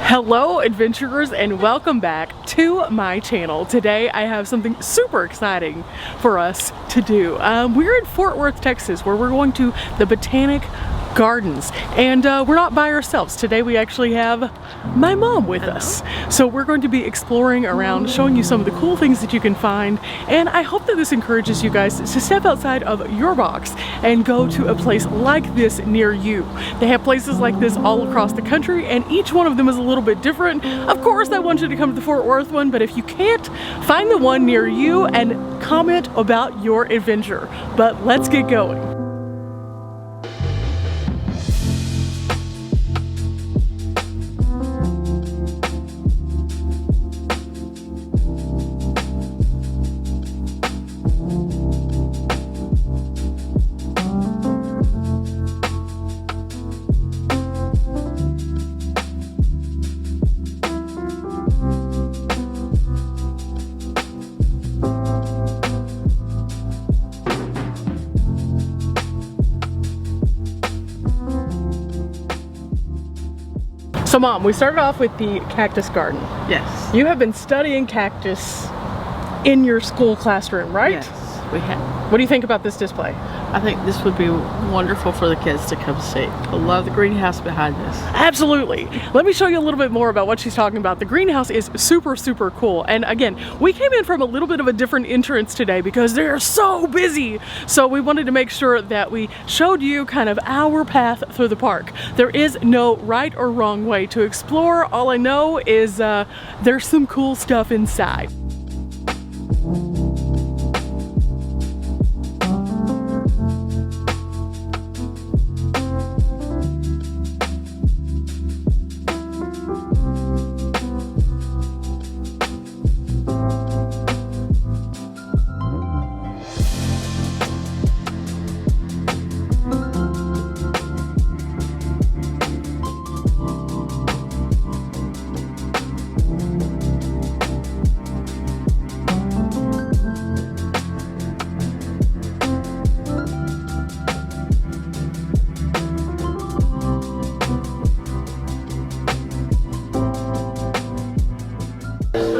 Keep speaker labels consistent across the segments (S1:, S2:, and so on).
S1: Hello adventurers, and welcome back to my channel. Today I have something super exciting for us to do. We're in Fort Worth, Texas, where we're going to the Botanic Gardens, and we're not by ourselves. Today we actually have my mom with us. So we're going to be exploring around, showing you some of the cool things that you can find, and I hope that this encourages you guys to step outside of your box and go to a place like this near you. They have places like this all across the country, and each one of them is a little bit different. Of course, I want you to come to the Fort Worth one, but if you can't, find the one near you and comment about your adventure. But let's get going. So Mom, we started off with the cactus garden.
S2: Yes.
S1: You have been studying cactus in your school classroom, right?
S2: Yes, we have.
S1: What do you think about this display?
S2: I think this would be wonderful for the kids to come see. I love the greenhouse behind us.
S1: Absolutely. Let me show you a little bit more about what she's talking about. The greenhouse is super cool. And again, we came in from a little bit of a different entrance today because they're so busy. So we wanted to make sure that we showed you kind of our path through the park. There is no right or wrong way to explore. All I know is there's some cool stuff inside.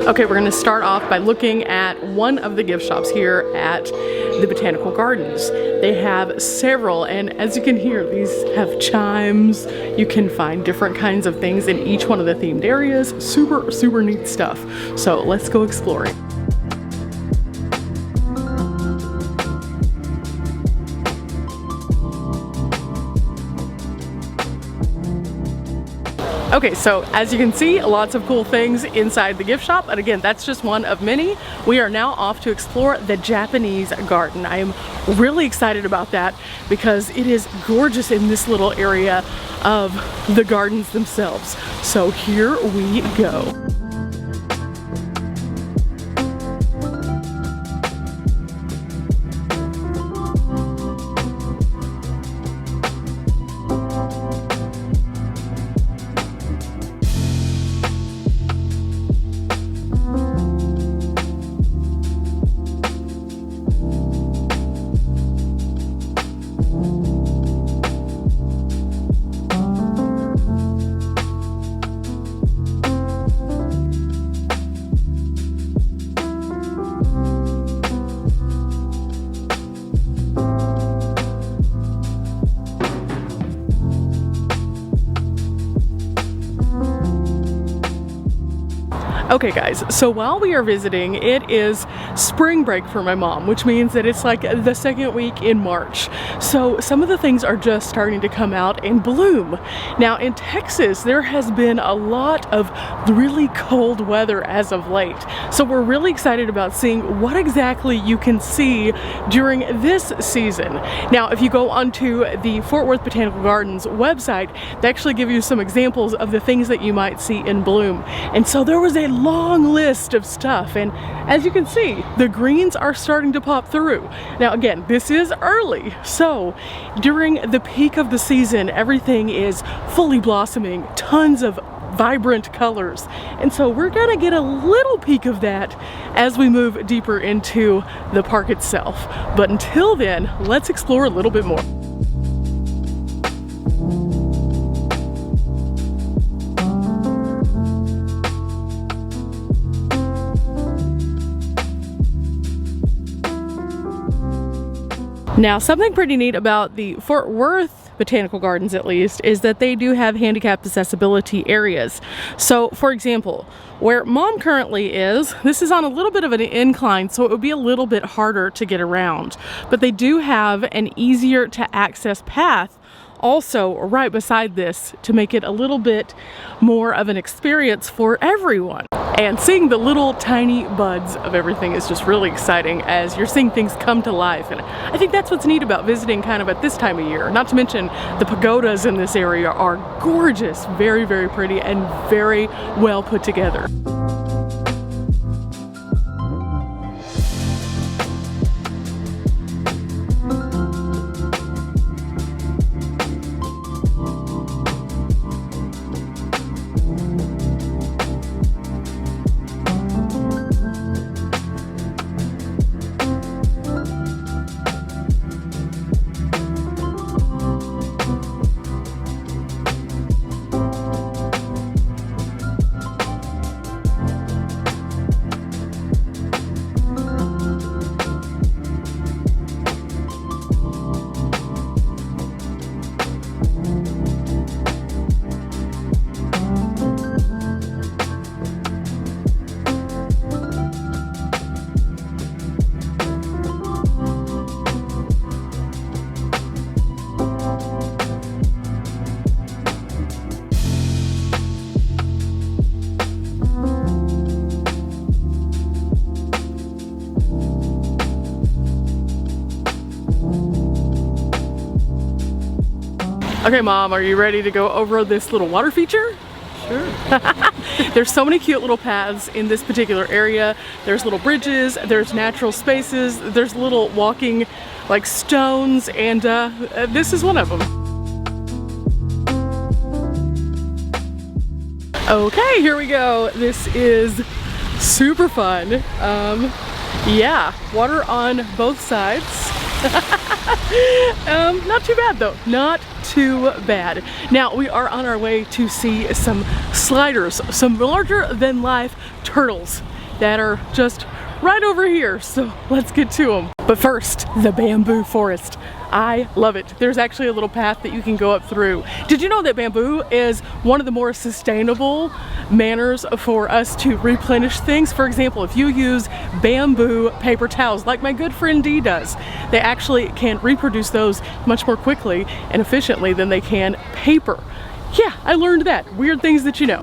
S1: Okay, we're gonna start off by looking at one of the gift shops here at the Botanical Gardens. They have several, and as you can hear, these have chimes. You can find different kinds of things in each one of the themed areas. Super neat stuff. So let's go exploring. Okay, so as you can see, lots of cool things inside the gift shop, and again, that's just one of many. We are now off to explore the Japanese garden. I am really excited about that because it is gorgeous in this little area of the gardens themselves. So here we go. Okay guys, so while we are visiting, it is spring break for my mom, which means that it's like the second week in March. So some of the things are just starting to come out and bloom. Now in Texas, there has been a lot of really cold weather as of late. So we're really excited about seeing what exactly you can see during this season. Now, if you go onto the Fort Worth Botanical Gardens website, they actually give you some examples of the things that you might see in bloom. And so there was a long list of stuff, and as you can see, the greens are starting to pop through. Now again, this is early, so during the peak of the season, everything is fully blossoming, tons of vibrant colors, and so we're gonna get a little peek of that as we move deeper into the park itself. But until then, let's explore a little bit more. Now, something pretty neat about the Fort Worth Botanical Gardens, at least, is that they do have handicapped accessibility areas. So, for example, where Mom currently is, this is on a little bit of an incline, so it would be a little bit harder to get around. But they do have an easier to access path also right beside this to make it a little bit more of an experience for everyone. And seeing the little tiny buds of everything is just really exciting as you're seeing things come to life. And I think that's what's neat about visiting kind of at this time of year. Not to mention the pagodas in this area are gorgeous, very, very pretty and very well put together. Okay, Mom, are you ready to go over this little water feature?
S2: Sure.
S1: There's so many cute little paths in this particular area. There's little bridges, there's natural spaces, there's little walking like stones, and this is one of them. Okay, here we go. This is super fun. Yeah, water on both sides. Not too bad though, not too bad. Now we are on our way to see some sliders, some larger than life turtles that are just right over here. So let's get to them. But first, the bamboo forest. I love it. There's actually a little path that you can go up through. Did you know that bamboo is one of the more sustainable manners for us to replenish things? For example, if you use bamboo paper towels, like my good friend Dee does, they actually can reproduce those much more quickly and efficiently than they can paper. Yeah, I learned that. Weird things that you know.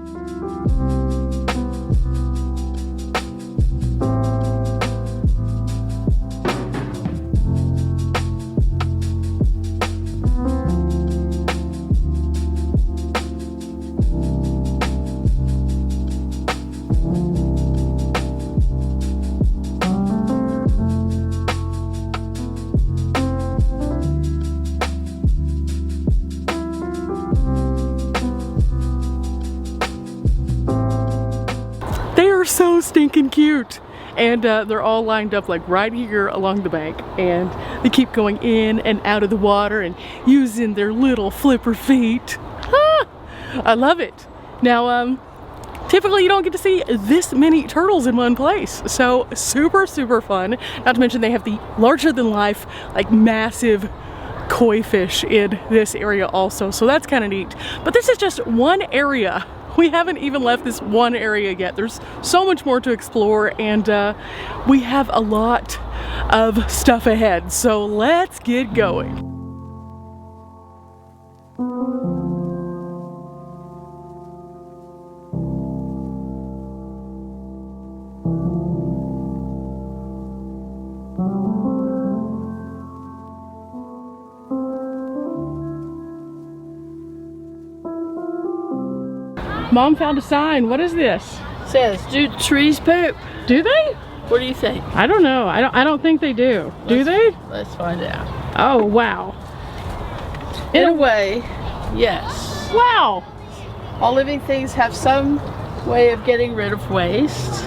S1: So stinking cute, and they're all lined up like right here along the bank, and they keep going in and out of the water and using their little flipper feet. I love it. Now typically you don't get to see this many turtles in one place, so super fun. Not to mention they have the larger than life, like massive koi fish in this area also, so that's kind of neat. But this is just one area. We haven't even left this one area yet. There's so much more to explore, and we have a lot of stuff ahead. So let's get going. Mom found a sign. What is this?
S2: It says, do trees poop?
S1: Do they?
S2: What do you think?
S1: I don't know. I don't think they do. Do they?
S2: Let's find out.
S1: Oh, wow.
S2: In a way, yes.
S1: Wow.
S2: All living things have some way of getting rid of waste.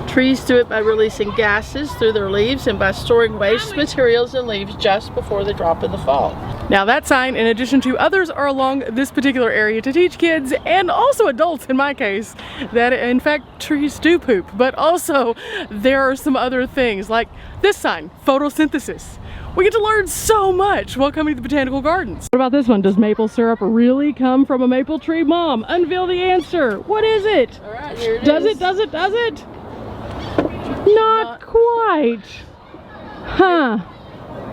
S2: Trees do it by releasing gases through their leaves and by storing waste materials in leaves just before they drop in the fall.
S1: Now that sign, in addition to others, are along this particular area to teach kids, and also adults in my case, that in fact trees do poop. But also there are some other things like this sign, photosynthesis. We get to learn so much while coming to the Botanical Gardens. What about this one? Does maple syrup really come from a maple tree? Mom, unveil the answer. What is it?
S2: All right, here it
S1: Does
S2: is.
S1: Does it? Not quite. Huh.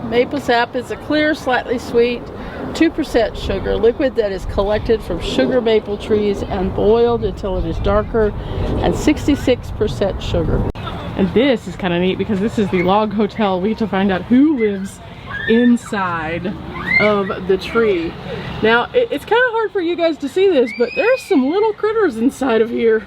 S2: Maple sap is a clear, slightly sweet, 2% sugar liquid that is collected from sugar maple trees and boiled until it is darker, and 66% sugar.
S1: And this is kind of neat because this is the log hotel. We get to find out who lives inside of the tree. Now, it's kind of hard for you guys to see this, but there's some little critters inside of here.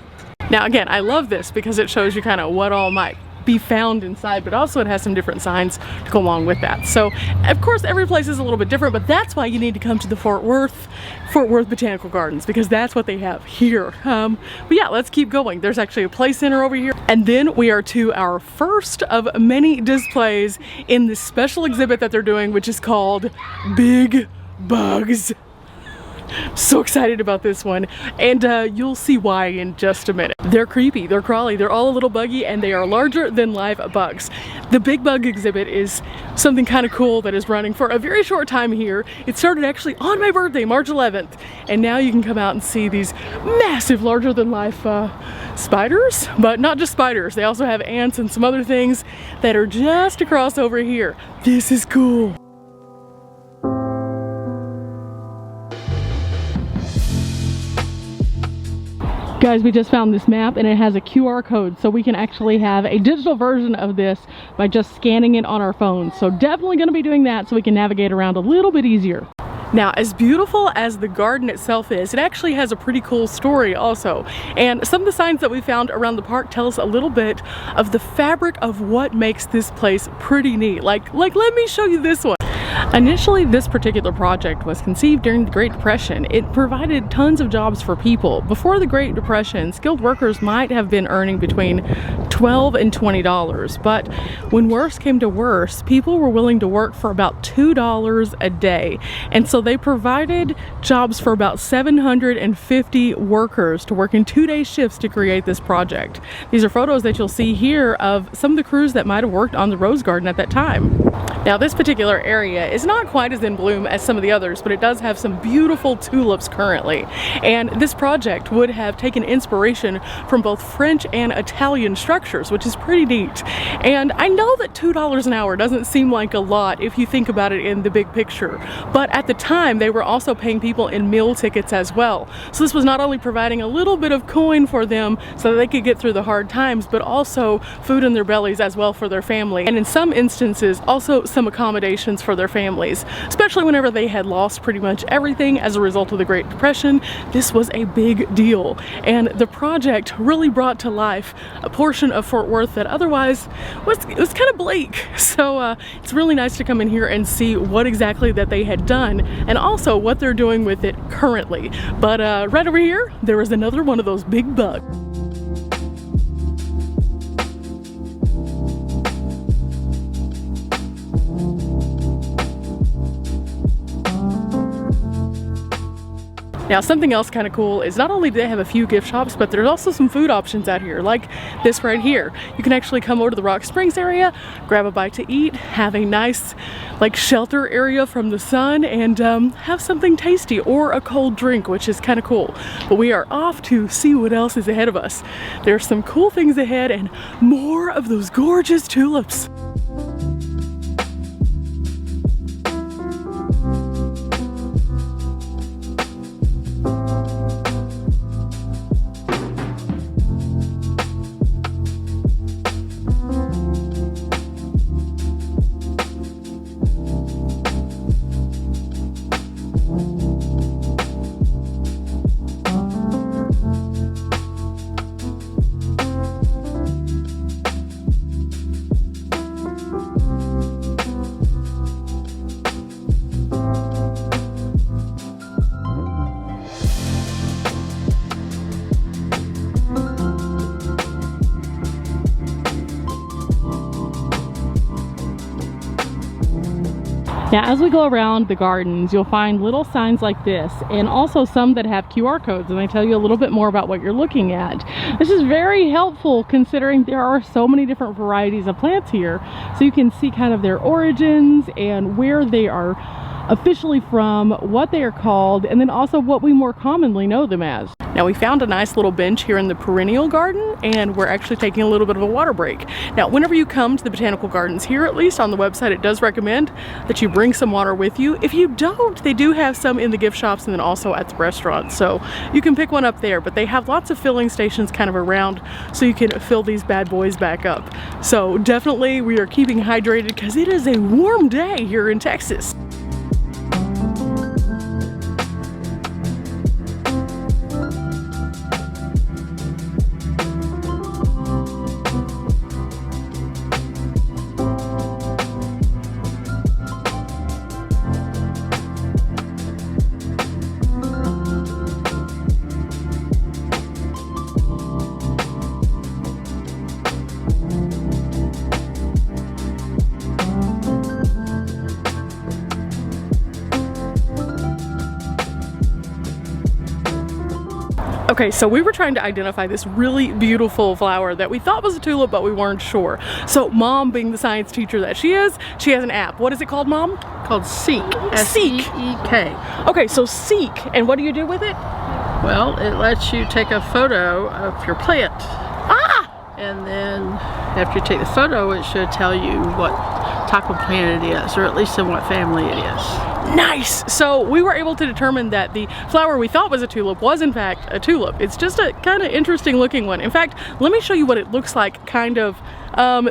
S1: Now, again, I love this because it shows you kind of what all might be found inside, but also it has some different signs to go along with that. So, of course, every place is a little bit different, but that's why you need to come to the Fort Worth Botanical Gardens, because that's what they have here. But yeah, let's keep going. There's actually a play center over here, and then we are to our first of many displays in this special exhibit that they're doing, which is called Big Bugs. So excited about this one, and you'll see why in just a minute. They're creepy, they're crawly, they're all a little buggy, and they are larger than live bugs. The Big Bug exhibit is something kind of cool that is running for a very short time here. It started actually on my birthday, March 11th, and now you can come out and see these massive, larger than life spiders, but not just spiders. They also have ants and some other things that are just across over here. This is cool. Guys, we just found this map and it has a QR code, so we can actually have a digital version of this by just scanning it on our phones. So definitely going to be doing that so we can navigate around a little bit easier. Now, as beautiful as the garden itself is, it actually has a pretty cool story also. And some of the signs that we found around the park tell us a little bit of the fabric of what makes this place pretty neat. Like let me show you this one. Initially, this particular project was conceived during the Great Depression. It provided tons of jobs for people. Before the Great Depression, skilled workers might have been earning between $12 and $20, but when worse came to worse, people were willing to work for about $2 a day. And so they provided jobs for about 750 workers to work in 2-day shifts to create this project. These are photos that you'll see here of some of the crews that might have worked on the Rose Garden at that time. Now, this particular area is not quite as in bloom as some of the others, but it does have some beautiful tulips currently. And this project would have taken inspiration from both French and Italian structures, which is pretty neat. And I know that $2 an hour doesn't seem like a lot if you think about it in the big picture, but at the time they were also paying people in meal tickets as well. So this was not only providing a little bit of coin for them so that they could get through the hard times, but also food in their bellies as well for their family. And in some instances, also some accommodations for their families, especially whenever they had lost pretty much everything as a result of the Great Depression. This was a big deal, and the project really brought to life a portion of Fort Worth that otherwise was kind of bleak. So it's really nice to come in here and see what exactly that they had done and also what they're doing with it currently. But right over here, there is another one of those big bugs. Now, something else kind of cool is not only do they have a few gift shops, but there's also some food options out here, like this right here. You can actually come over to the Rock Springs area, grab a bite to eat, have a nice shelter area from the sun, and have something tasty or a cold drink, which is kind of cool. But we are off to see what else is ahead of us. There's some cool things ahead and more of those gorgeous tulips. Now, as we go around the gardens, you'll find little signs like this, and also some that have QR codes, and they tell you a little bit more about what you're looking at. This is very helpful considering there are so many different varieties of plants here, so you can see kind of their origins and where they are officially from, what they are called, and then also what we more commonly know them as. Now, we found a nice little bench here in the perennial garden, and we're actually taking a little bit of a water break. Now, whenever you come to the botanical gardens here, at least on the website, it does recommend that you bring some water with you. If you don't, they do have some in the gift shops and then also at the restaurants, so you can pick one up there, but they have lots of filling stations kind of around so you can fill these bad boys back up. So definitely we are keeping hydrated because it is a warm day here in Texas. Okay, so we were trying to identify this really beautiful flower that we thought was a tulip, but we weren't sure. So Mom, being the science teacher that she is, she has an app. What is it called, Mom?
S2: Called Seek. S-E-E-K.
S1: Okay, so Seek, and what do you do with it?
S2: Well, it lets you take a photo of your plant.
S1: Ah!
S2: And then after you take the photo, it should tell you what type of plant it is, or at least in what family it is.
S1: Nice! So we were able to determine that the flower we thought was a tulip was in fact a tulip. It's just a kind of interesting looking one. In fact, let me show you what it looks like kind of,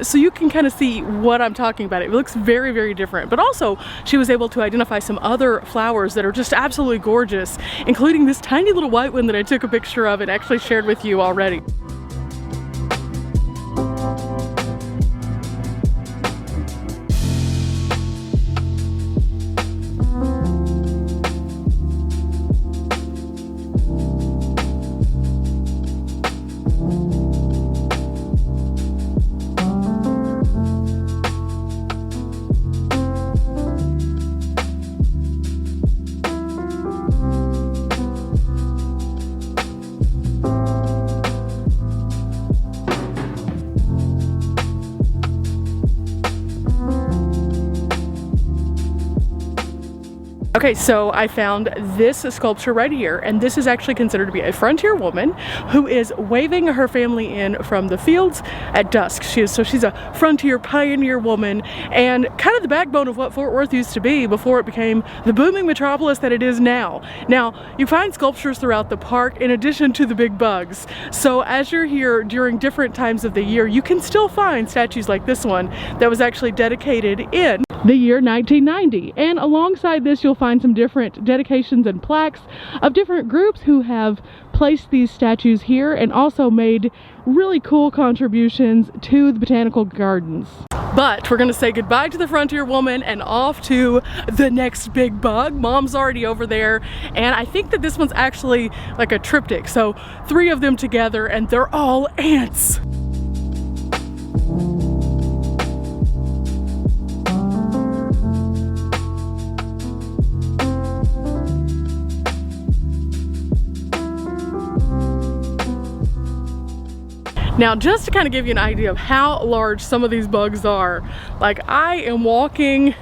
S1: so you can kind of see what I'm talking about. It looks very, very different. But also, she was able to identify some other flowers that are just absolutely gorgeous, including this tiny little white one that I took a picture of and actually shared with you already. Okay, so I found this sculpture right here, and this is actually considered to be a frontier woman who is waving her family in from the fields at dusk. She's a frontier pioneer woman and kind of the backbone of what Fort Worth used to be before it became the booming metropolis that it is now. Now, you find sculptures throughout the park in addition to the big bugs. So as you're here during different times of the year, you can still find statues like this one that was actually dedicated in the year 1990. And alongside this, you'll find some different dedications and plaques of different groups who have placed these statues here and also made really cool contributions to the botanical gardens. But we're gonna say goodbye to the frontier woman and off to the next big bug. Mom's already over there, and I think that this one's actually like a triptych, so 3 of them together, and they're all ants. Now, just to kind of give you an idea of how large some of these bugs are, like I am walking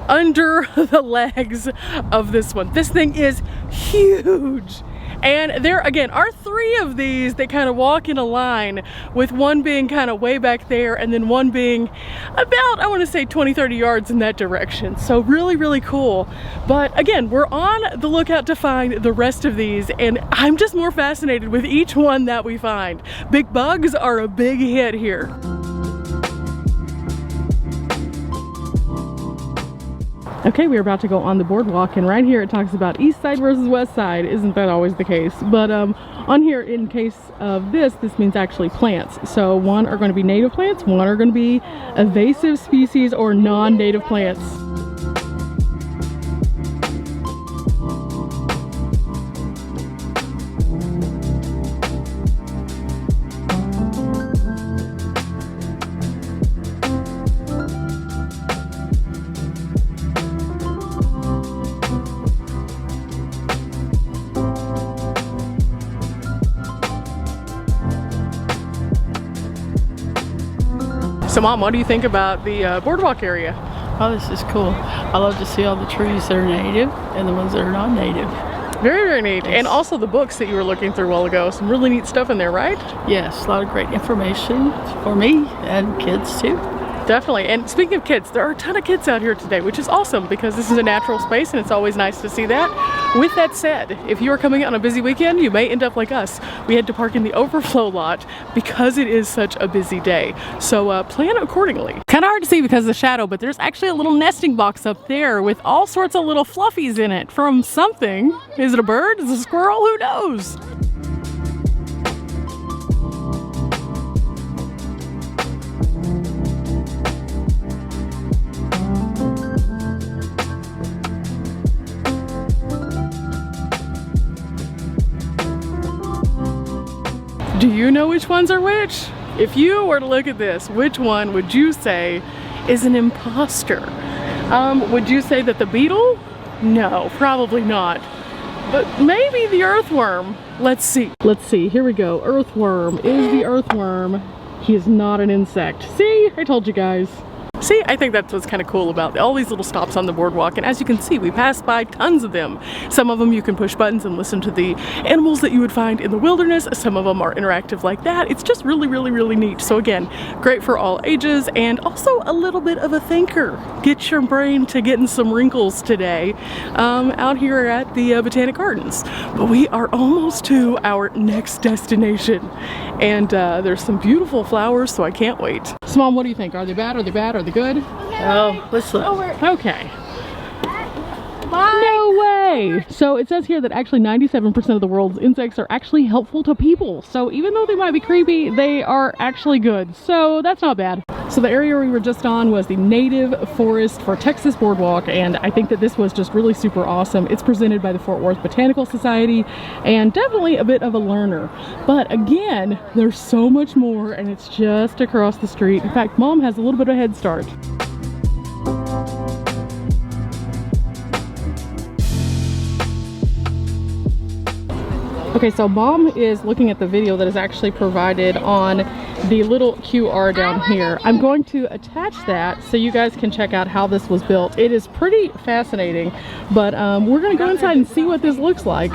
S1: under the legs of this one. This thing is huge. And there again are 3 of these that kind of walk in a line, with one being kind of way back there and then one being about, I want to say 20-30 yards in that direction. So really, really cool. But again, we're on the lookout to find the rest of these, and I'm just more fascinated with each one that we find. Big bugs are a big hit here. Okay, we're about to go on the boardwalk, and right here it talks about east side versus west side. Isn't that always the case? But on here, in case of this means actually plants. So one are going to be native plants, one are going to be invasive species or non-native plants. So Mom, what do you think about the boardwalk area?
S2: Oh, this is cool. I love to see all the trees that are native and the ones that are not native.
S1: Very, very neat.
S2: Yes.
S1: And also the books that you were looking through a while ago. Some really neat stuff in there, right?
S2: Yes, a lot of great information for me and kids too.
S1: Definitely. And speaking of kids, there are a ton of kids out here today, which is awesome because this is a natural space and it's always nice to see that. With that said, if you are coming on a busy weekend, you may end up like us. We had to park in the overflow lot because it is such a busy day. So plan accordingly. Kind of hard to see because of the shadow, but there's actually a little nesting box up there with all sorts of little fluffies in it from something. Is it a bird? Is it a squirrel? Who knows? Do you know which ones are which? If you were to look at this, which one would you say is an imposter? Would you say that the beetle? No, probably not. But maybe the earthworm. Let's see. Let's see. Here we go. Earthworm is the earthworm. He is not an insect. See? I told you guys. See, I think that's what's kind of cool about all these little stops on the boardwalk, and as you can see, we pass by tons of them. Some of them you can push buttons and listen to the animals that you would find in the wilderness. Some of them are interactive like that. It's just really, really, really neat. So again, great for all ages and also a little bit of a thinker. Get your brain to getting some wrinkles today out here at the Botanic Gardens. But we are almost to our next destination, and there's some beautiful flowers, so I can't wait. So Mom, what do you think? Are they bad? Are they bad? Are they good?
S2: Oh, let's look.
S1: Okay.
S3: Bye.
S1: No way! So it says here that actually 97% of the world's insects are actually helpful to people. So even though they might be creepy, they are actually good. So that's not bad. So the area we were just on was the native forest for Texas Boardwalk, and I think that this was just really super awesome. It's presented by the Fort Worth Botanical Society and definitely a bit of a learner. But again, there's so much more and it's just across the street. In fact, Mom has a little bit of a head start. Okay, so Mom is looking at the video that is actually provided on the little QR down here. I'm going to attach that so you guys can check out how this was built. It is pretty fascinating, but we're gonna go inside and see what this looks like.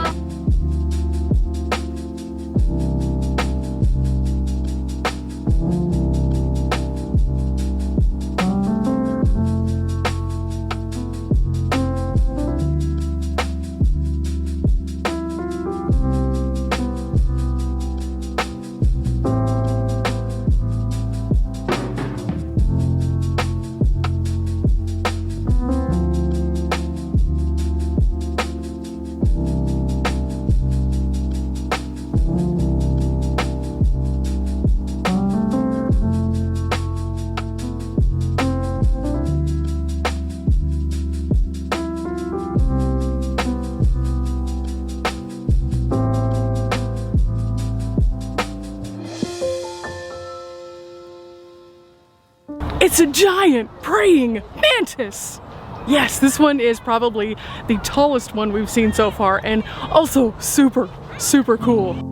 S1: It's a giant praying mantis! Yes, this one is probably the tallest one we've seen so far, and also super, super cool.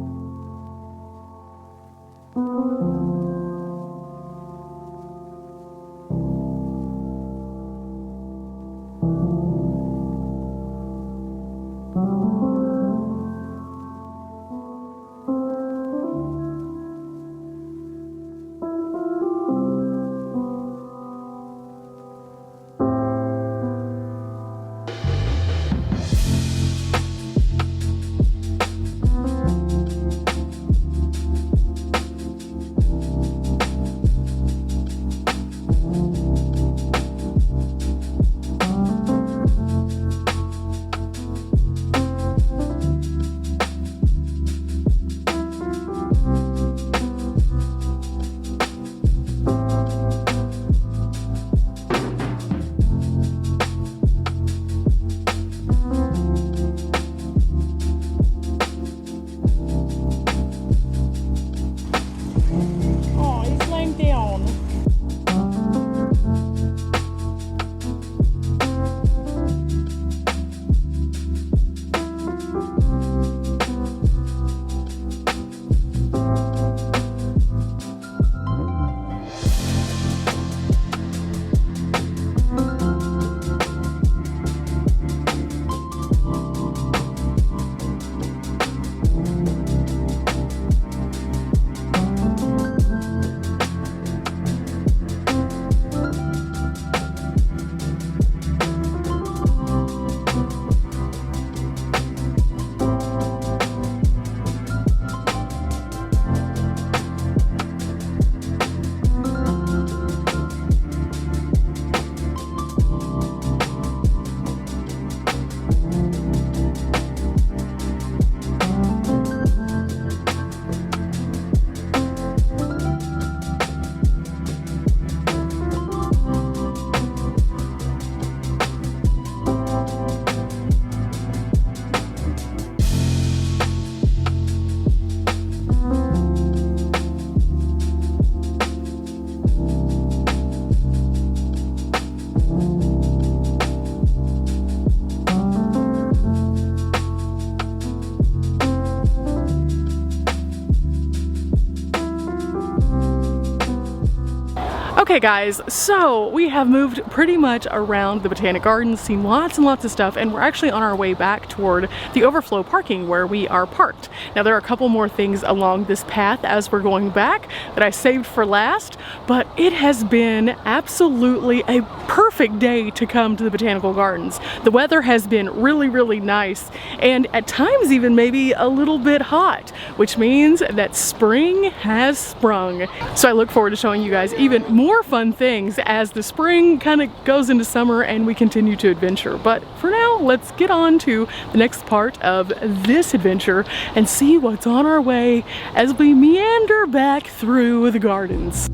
S1: Okay guys, so we have moved pretty much around the Botanic Gardens, seen lots and lots of stuff, and we're actually on our way back toward the overflow parking where we are parked. Now there are a couple more things along this path as we're going back that I saved for last, but it has been absolutely a perfect day to come to the Botanical Gardens. The weather has been really nice, and at times even maybe a little bit hot, which means that spring has sprung. So I look forward to showing you guys even more fun things as the spring kind of goes into summer and we continue to adventure. But for now, let's get on to the next part of this adventure and see what's on our way as we meander back through the gardens.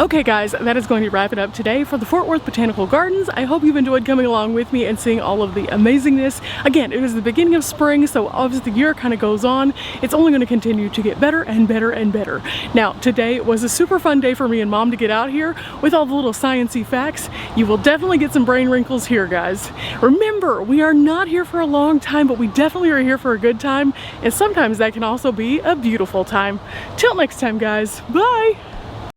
S1: Okay guys, that is going to wrap it up today for the Fort Worth Botanical Gardens. I hope you've enjoyed coming along with me and seeing all of the amazingness. Again, it is the beginning of spring, so as the year kind of goes on, it's only going to continue to get better and better and better. Now, today was a super fun day for me and Mom to get out here with all the little sciencey facts. You will definitely get some brain wrinkles here, guys. Remember, we are not here for a long time, but we definitely are here for a good time, and sometimes that can also be a beautiful time. Till next time, guys. Bye!